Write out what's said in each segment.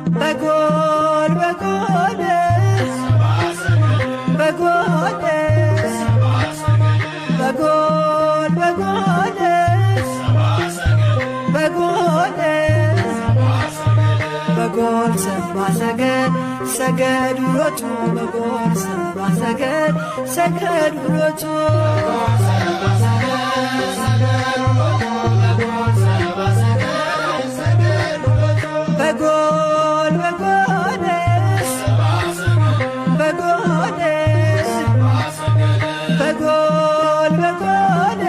በጎል በጎል በጎል በጎል በጎል በጎል በጎል ሰባ ሰገድ ሰገድ ውሎቱ በጎል ሰባ ሰገድ ሰገድ ውሎቱ በጎል በጎል በጎል በጎል በጎል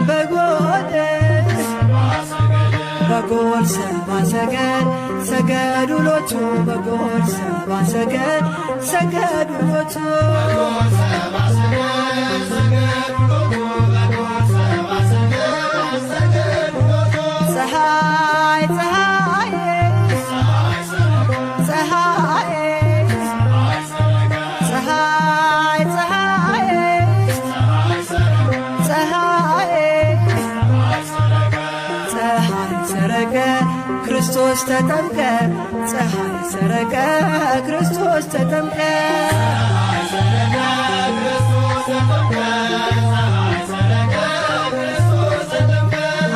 በጎል በጎል ሰባ ሰገድ ሰገድ ውሎቱ በጎል ሰባ ሰገድ ሰገድ ውሎቱ ፀሐይ ፀሐይ ፀሐይ ፀሐይ ፀሐይ ፀሐይ ፀሐይ ሰረቀ ክርስቶስ ተጠምቀ ፀሐይ ሰረቀ ክርስቶስ ተጠምቀ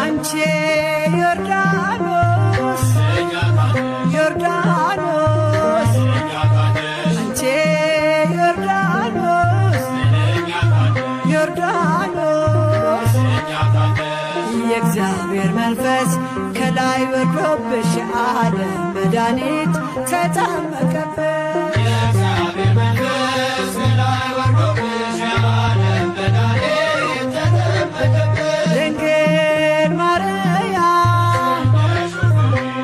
አንቺ ዮርዳኖስ ዮርዳኖስ አንቺ ዮርዳኖስ ዮርዳኖስ የእግዚአብሔር መንፈስ ከላይ ወርዶብሽ ዓለም መድኃኒት ተጠመቀብሽ ድንግል ማርያም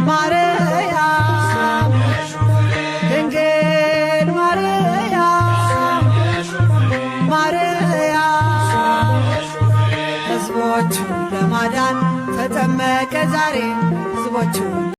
ማርያም ድንግል ማርያም ማርያም ሕዝቦቹን ለማዳን ተጠመቀ ዛሬ ሕዝቦቹን